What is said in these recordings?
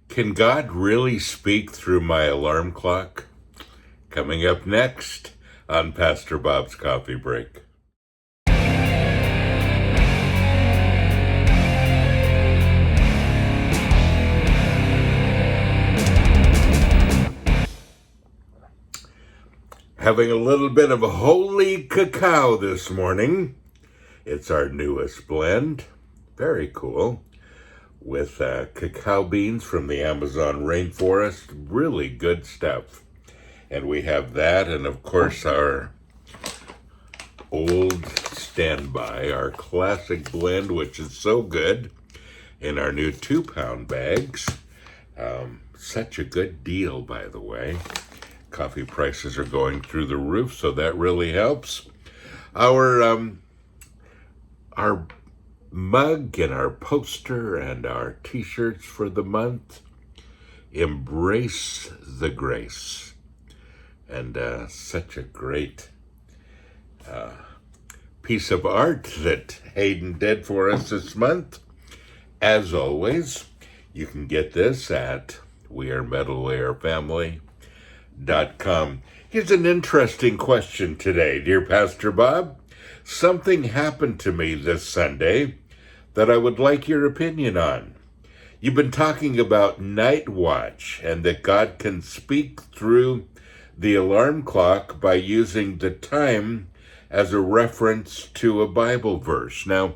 Can God really speak through my alarm clock? Coming up next on Pastor Bob's Coffee Break. Having a little bit of a holy cacao this morning. It's our newest blend. Very cool. With cacao beans from the Amazon rainforest. Really good stuff. And we have that, and of course our old standby, our classic blend, which is so good, in our new 2-pound bags. Such a good deal, by the way. Coffee prices are going through the roof, so that really helps. Our mug and our poster and our t-shirts for the month, Embrace the Grace. And such a great piece of art that Hayden did for us this month. As always, you can get this at wearemetalwearfamily.com. Here's an interesting question today, dear Pastor Bob. Something happened to me this Sunday that I would like your opinion on. You've been talking about night watch and that God can speak through the alarm clock by using the time as a reference to a Bible verse. Now,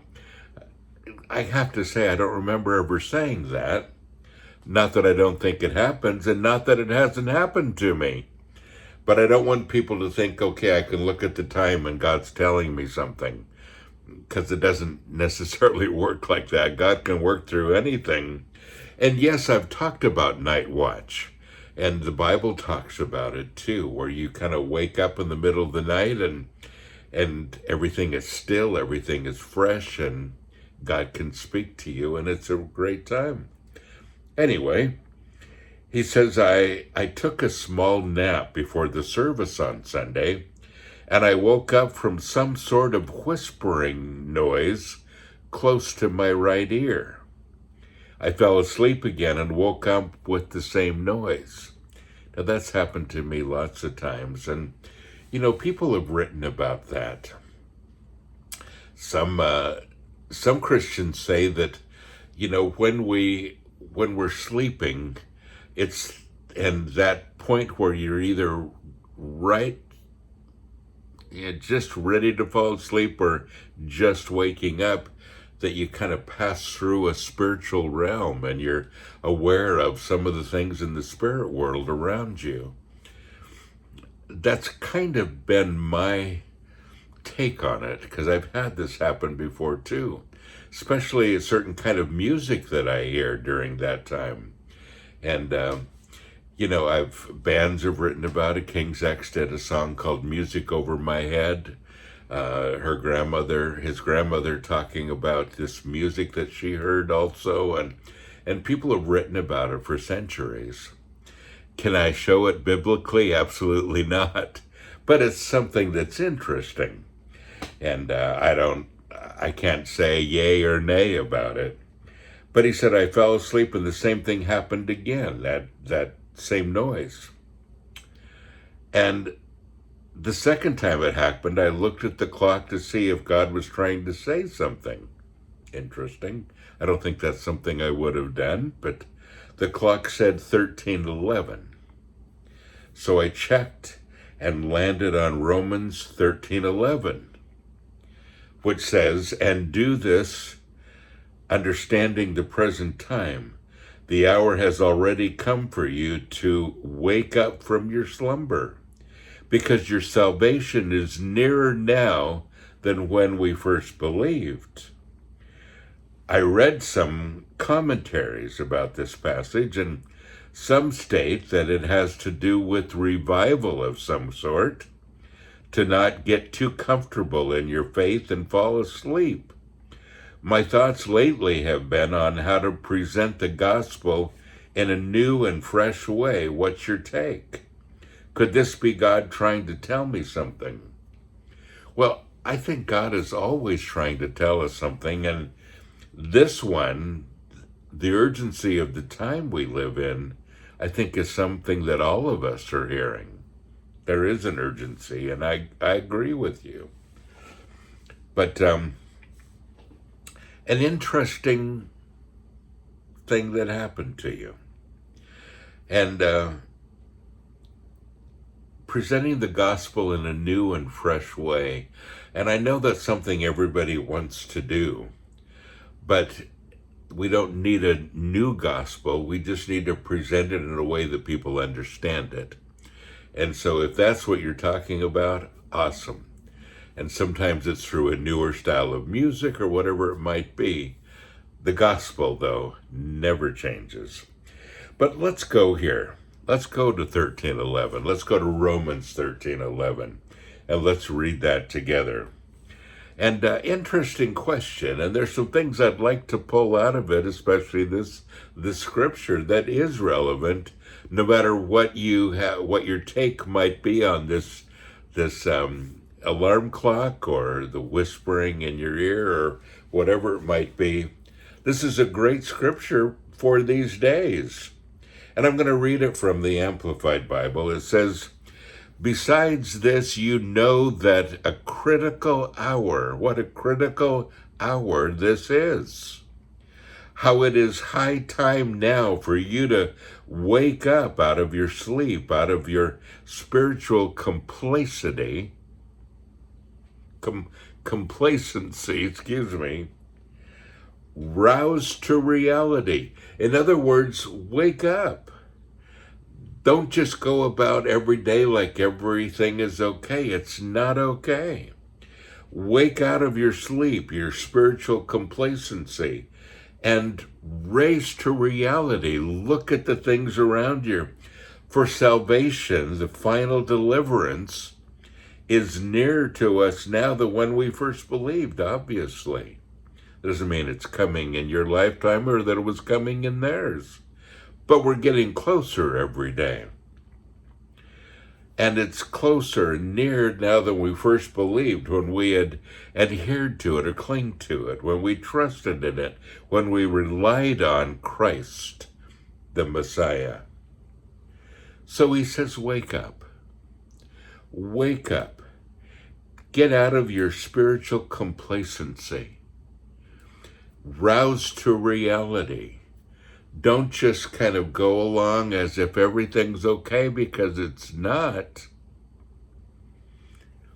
I have to say I don't remember ever saying that. Not that I don't think it happens, and not that it hasn't happened to me. But I don't want people to think, okay, I can look at the time and God's telling me something. Because it doesn't necessarily work like that. God can work through anything. And yes, I've talked about night watch. And the Bible talks about it too, where you kind of wake up in the middle of the night and everything is still, everything is fresh, and God can speak to you, and it's a great time. Anyway, he says, I took a small nap before the service on Sunday, and I woke up from some sort of whispering noise close to my right ear. I fell asleep again and woke up with the same noise. Now, that's happened to me lots of times, and, people have written about that. Some Christians say that, when we're sleeping, it's and that point where you're either just ready to fall asleep or just waking up, that you kind of pass through a spiritual realm and you're aware of some of the things in the spirit world around you. That's kind of been my take on it, because I've had this happen before too, especially a certain kind of music that I hear during that time. And bands have written about it. King's X did a song called Music Over My Head. His grandmother talking about this music that she heard also, and people have written about it for centuries. Can I show it biblically? Absolutely not. But it's something that's interesting. And I can't say yay or nay about it. But he said, I fell asleep and the same thing happened again, that same noise. And the second time it happened, I looked at the clock to see if God was trying to say something. Interesting. I don't think that's something I would have done, but the clock said 13:11. So I checked and landed on Romans 13:11, which says, and do this, understanding the present time. The hour has already come for you to wake up from your slumber, because your salvation is nearer now than when we first believed. I read some commentaries about this passage, and some state that it has to do with revival of some sort, to not get too comfortable in your faith and fall asleep. My thoughts lately have been on how to present the gospel in a new and fresh way. What's your take? Could this be God trying to tell me something? Well, I think God is always trying to tell us something, and this one, the urgency of the time we live in, I think, is something that all of us are hearing. There is an urgency, and I agree with you. But an interesting thing that happened to you. And presenting the gospel in a new and fresh way. And I know that's something everybody wants to do. But we don't need a new gospel. We just need to present it in a way that people understand it. And so if that's what you're talking about, awesome. And sometimes it's through a newer style of music or whatever it might be. The gospel, though, never changes. But let's go here. Let's go to 13:11. Let's go to Romans 13:11. And let's read that together. And interesting question, and there's some things I'd like to pull out of it, especially this scripture that is relevant, no matter what what your take might be on this alarm clock or the whispering in your ear or whatever it might be. This is a great scripture for these days, and I'm going to read it from the Amplified Bible. It says, "Besides this, you know that a critical hour," what a critical hour this is. How it is high time now for you to wake up out of your sleep, out of your spiritual complacency, rouse to reality. In other words, wake up. Don't just go about every day like everything is okay. It's not okay. Wake out of your sleep, your spiritual complacency, and race to reality. Look at the things around you. For salvation, the final deliverance, is nearer to us now than when we first believed, obviously. Doesn't mean it's coming in your lifetime or that it was coming in theirs. But we're getting closer every day. And it's closer and near now than we first believed, when we had adhered to it or clung to it, when we trusted in it, when we relied on Christ, the Messiah. So he says, wake up. Wake up. Get out of your spiritual complacency. Rouse to reality. Don't just kind of go along as if everything's okay, because it's not.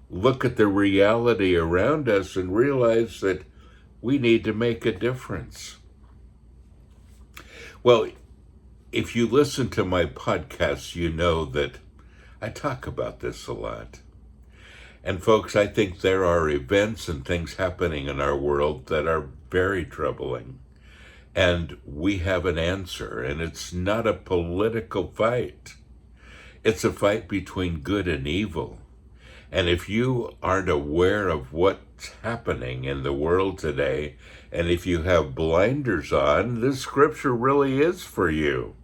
Look at the reality around us and realize that we need to make a difference. Well, if you listen to my podcasts, you know that I talk about this a lot. And folks, I think there are events and things happening in our world that are very troubling. And we have an answer, and it's not a political fight. It's a fight between good and evil. And if you aren't aware of what's happening in the world today, and if you have blinders on, this scripture really is for you.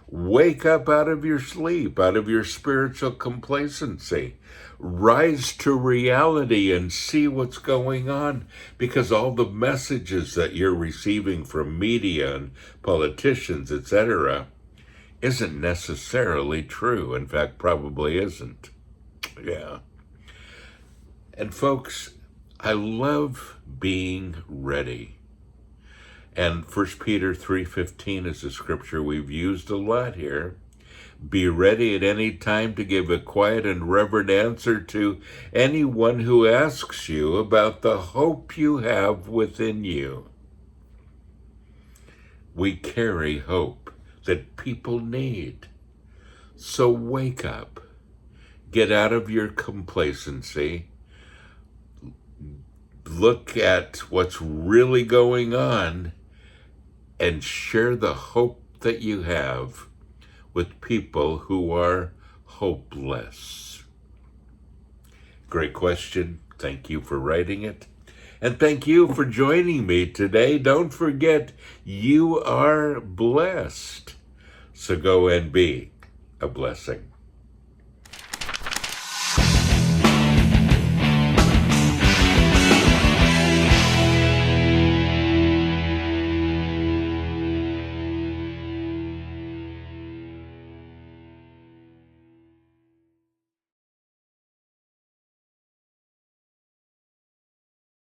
Wake up out of your sleep, out of your spiritual complacency. Rise to reality and see what's going on, because all the messages that you're receiving from media and politicians, etc., isn't necessarily true. In fact, probably isn't. Yeah. And folks, I love being ready. And 1 Peter 3:15 is a scripture we've used a lot here. Be ready at any time to give a quiet and reverent answer to anyone who asks you about the hope you have within you. We carry hope that people need. So wake up. Get out of your complacency. Look at what's really going on and share the hope that you have with people who are hopeless. Great question. Thank you for writing it. And thank you for joining me today. Don't forget, you are blessed. So go and be a blessing.